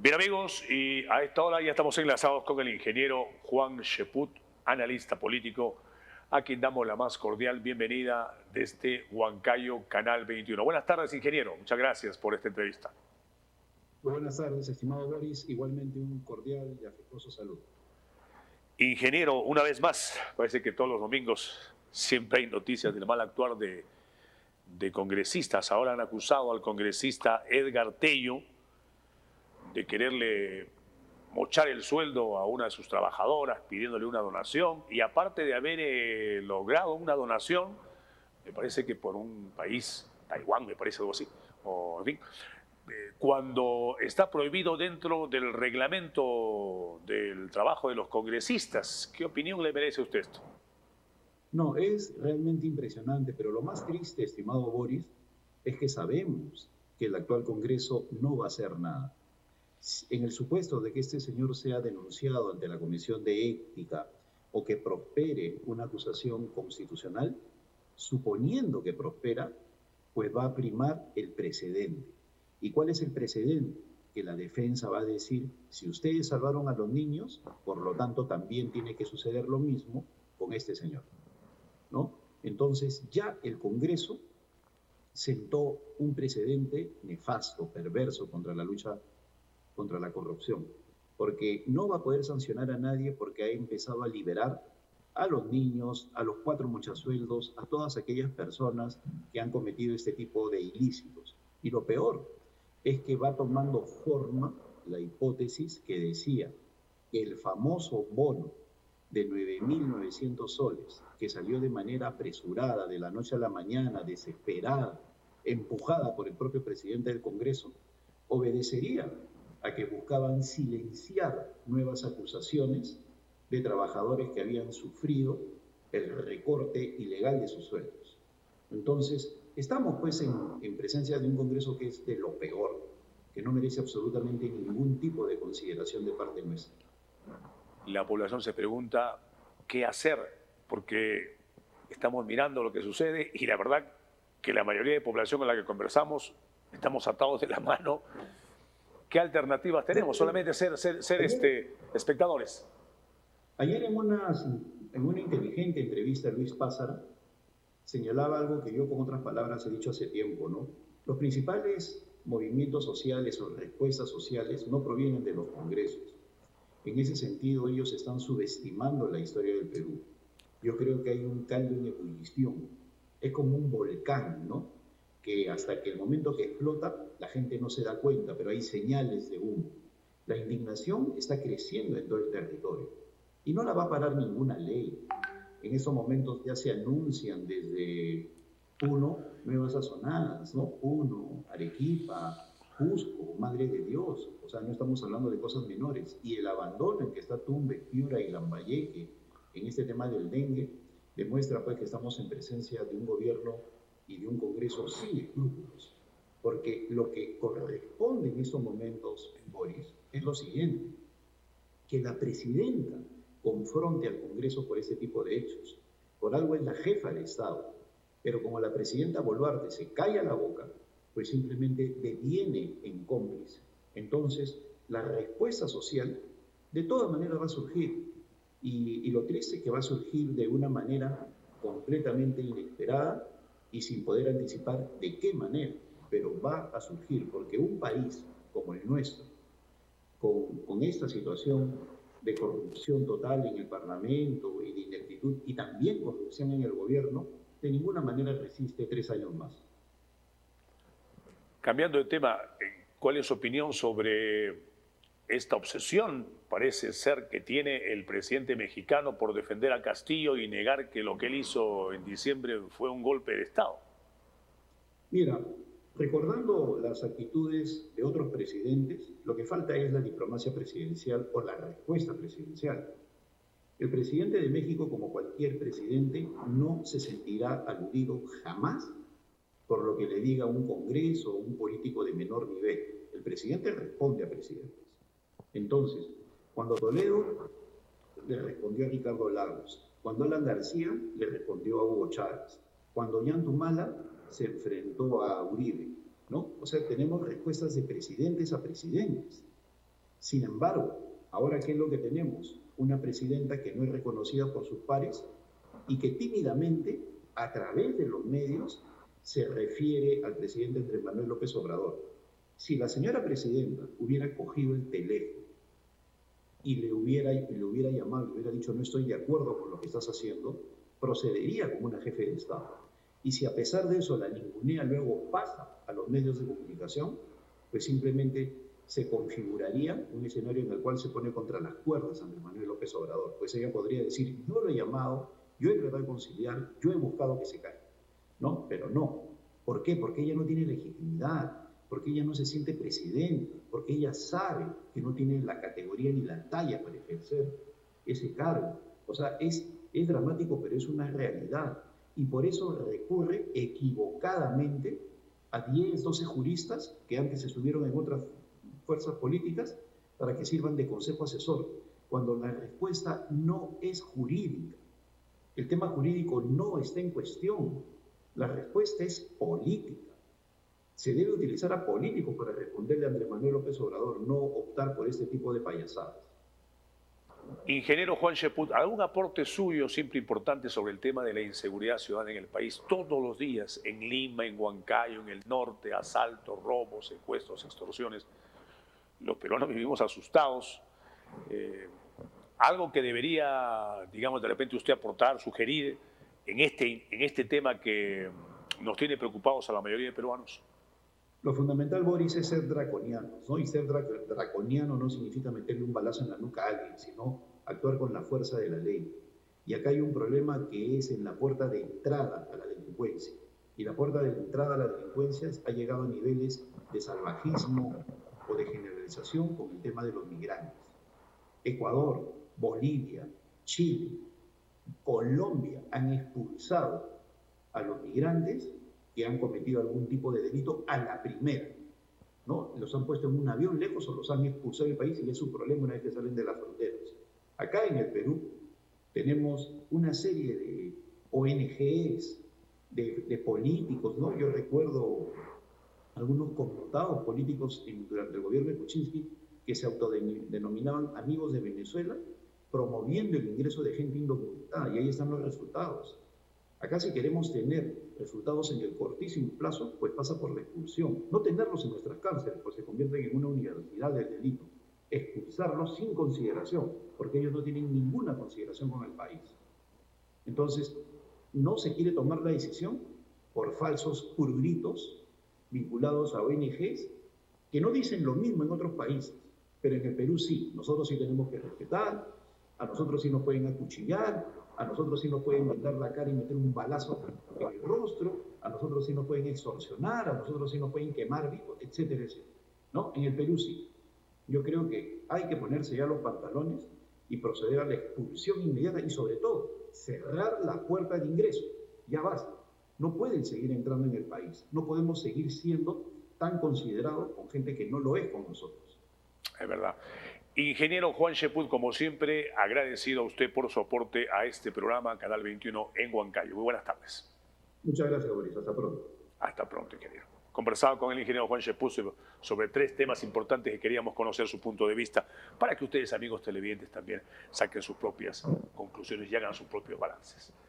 Bien amigos, y a esta hora ya estamos enlazados con el ingeniero Juan Cheput, analista político, a quien damos la más cordial bienvenida desde Huancayo, Canal 21. Buenas tardes, ingeniero. Muchas gracias por esta entrevista. Muy buenas tardes, estimado Boris. Igualmente un cordial y afectuoso saludo. Ingeniero, una vez más, parece que todos los domingos siempre hay noticias del mal actuar de congresistas. Ahora han acusado al congresista Edgar Tello de quererle mochar el sueldo a una de sus trabajadoras pidiéndole una donación, y aparte de haber logrado una donación, me parece que por un país, Taiwán me parece algo así, o en fin, cuando está prohibido dentro del reglamento del trabajo de los congresistas. ¿Qué opinión le merece a usted esto? No, es realmente impresionante, pero lo más triste, estimado Boris, es que sabemos que el actual Congreso no va a hacer nada. En el supuesto de que este señor sea denunciado ante la Comisión de Ética o que prospere una acusación constitucional, suponiendo que prospera, pues va a primar el precedente. ¿Y cuál es el precedente? Que la defensa va a decir, si ustedes salvaron a los niños, por lo tanto también tiene que suceder lo mismo con este señor, ¿no? Entonces ya el Congreso sentó un precedente nefasto, perverso contra la lucha contra la corrupción, porque no va a poder sancionar a nadie porque ha empezado a liberar a los niños, a los 4 mochasueldos, a todas aquellas personas que han cometido este tipo de ilícitos. Y lo peor es que va tomando forma la hipótesis que decía que el famoso bono de 9.900 soles, que salió de manera apresurada, de la noche a la mañana, desesperada, empujada por el propio presidente del Congreso, obedecería a que buscaban silenciar nuevas acusaciones de trabajadores que habían sufrido el recorte ilegal de sus sueldos. Entonces, estamos pues en presencia de un Congreso que es de lo peor, que no merece absolutamente ningún tipo de consideración de parte nuestra. La población se pregunta qué hacer, porque estamos mirando lo que sucede y la verdad que la mayoría de población con la que conversamos estamos atados de la mano. ¿Qué alternativas tenemos? Solamente ser espectadores. Ayer en una inteligente entrevista Luis Pázara señalaba algo que yo con otras palabras he dicho hace tiempo, ¿no? Los principales movimientos sociales o respuestas sociales no provienen de los congresos. En ese sentido, ellos están subestimando la historia del Perú. Yo creo que hay un caldo en ebullición. Es como un volcán, ¿no? Que hasta que el momento que explota, la gente no se da cuenta, pero hay señales de humo. La indignación está creciendo en todo el territorio y no la va a parar ninguna ley. En estos momentos ya se anuncian desde Puno nuevas sazonadas, ¿no? Puno, Arequipa, Cusco, Madre de Dios. O sea, no estamos hablando de cosas menores. Y el abandono en que está Tumbes, Piura y Lambayeque en este tema del dengue demuestra pues que estamos en presencia de un gobierno y de un Congreso sin escrúpulos. Porque lo que corresponde en estos momentos, Boris, es lo siguiente: que la presidenta confronte al Congreso por este tipo de hechos. Por algo es la jefa de Estado. Pero como la presidenta Boluarte se calla la boca, pues simplemente deviene en cómplice. Entonces, la respuesta social de todas maneras va a surgir. Y lo triste es que va a surgir de una manera completamente inesperada y sin poder anticipar de qué manera, pero va a surgir, porque un país como el nuestro, con esta situación de corrupción total en el Parlamento y de ineptitud y también corrupción en el gobierno, de ninguna manera resiste 3 años más. Cambiando de tema, ¿cuál es su opinión sobre esta obsesión, parece ser, que tiene el presidente mexicano por defender a Castillo y negar que lo que él hizo en diciembre fue un golpe de Estado? Mira, recordando las actitudes de otros presidentes, lo que falta es la diplomacia presidencial o la respuesta presidencial. El presidente de México, como cualquier presidente, no se sentirá aludido jamás por lo que le diga un congreso o un político de menor nivel. El presidente responde a presidentes. Entonces, cuando Toledo le respondió a Ricardo Lagos, cuando Alan García le respondió a Hugo Chávez, cuando Ollanta se enfrentó a Uribe, ¿no? O sea, tenemos respuestas de presidentes a presidentes. Sin embargo, ahora, ¿qué es lo que tenemos? Una presidenta que no es reconocida por sus pares y que tímidamente, a través de los medios, se refiere al presidente Andrés Manuel López Obrador. Si la señora presidenta hubiera cogido el teléfono y le hubiera llamado, le hubiera dicho no estoy de acuerdo con lo que estás haciendo, procedería como una jefe de Estado. Y si a pesar de eso la ningunea luego pasa a los medios de comunicación, pues simplemente se configuraría un escenario en el cual se pone contra las cuerdas Andrés Manuel López Obrador. Pues ella podría decir, yo lo he llamado, yo he tratado de conciliar, yo he buscado que se caiga. ¿No? Pero no. ¿Por qué? Porque ella no tiene legitimidad, porque ella no se siente presidenta, porque ella sabe que no tiene la categoría ni la talla para ejercer ese cargo. O sea, es dramático, pero es una realidad. Y por eso recurre equivocadamente a 10, 12 juristas que antes estuvieron en otras fuerzas políticas para que sirvan de consejo asesor, cuando la respuesta no es jurídica. El tema jurídico no está en cuestión. La respuesta es política. Se debe utilizar a políticos para responderle a Andrés Manuel López Obrador, no optar por este tipo de payasadas. Ingeniero Juan Cheput, ¿algún aporte suyo siempre importante sobre el tema de la inseguridad ciudadana en el país? Todos los días, en Lima, en Huancayo, en el norte, asaltos, robos, secuestros, extorsiones. Los peruanos vivimos asustados. Algo que debería, digamos, de repente usted aportar, sugerir en este tema que nos tiene preocupados a la mayoría de peruanos. Lo fundamental, Boris, es ser draconianos, ¿no? Y ser draconiano no significa meterle un balazo en la nuca a alguien, sino actuar con la fuerza de la ley. Y acá hay un problema que es en la puerta de entrada a la delincuencia. Y la puerta de entrada a la delincuencia ha llegado a niveles de salvajismo o de generalización con el tema de los migrantes. Ecuador, Bolivia, Chile, Colombia han expulsado a los migrantes que han cometido algún tipo de delito a la primera, ¿no? Los han puesto en un avión lejos o los han expulsado del país y es su problema una vez que salen de las fronteras. Acá en el Perú tenemos una serie de ONGs, de políticos, ¿no? Yo recuerdo algunos connotados políticos durante el gobierno de Kuczynski que se autodenominaban amigos de Venezuela, promoviendo el ingreso de gente indocumentada, y ahí están los resultados. Acá si queremos tener resultados en el cortísimo plazo, pues pasa por la expulsión. No tenerlos en nuestras cárceles, pues se convierten en una universidad del delito. Expulsarlos sin consideración, porque ellos no tienen ninguna consideración con el país. Entonces, no se quiere tomar la decisión por falsos purgritos vinculados a ONGs que no dicen lo mismo en otros países, pero en el Perú sí. Nosotros sí tenemos que respetar, a nosotros sí nos pueden acuchillar, a nosotros sí nos pueden vendar la cara y meter un balazo en el rostro, a nosotros sí nos pueden extorsionar, a nosotros sí nos pueden quemar vivos, etcétera, etcétera. ¿No? En el Perú sí. Yo creo que hay que ponerse ya los pantalones y proceder a la expulsión inmediata y sobre todo cerrar la puerta de ingreso. Ya basta. No pueden seguir entrando en el país. No podemos seguir siendo tan considerados con gente que no lo es con nosotros. Es verdad. Ingeniero Juan Cheput, como siempre, agradecido a usted por su aporte a este programa, Canal 21 en Huancayo. Muy buenas tardes. Muchas gracias, Boris. Hasta pronto. Hasta pronto, ingeniero. Conversaba con el ingeniero Juan Cheput sobre 3 temas importantes que queríamos conocer su punto de vista para que ustedes, amigos televidentes, también saquen sus propias conclusiones y hagan sus propios balances.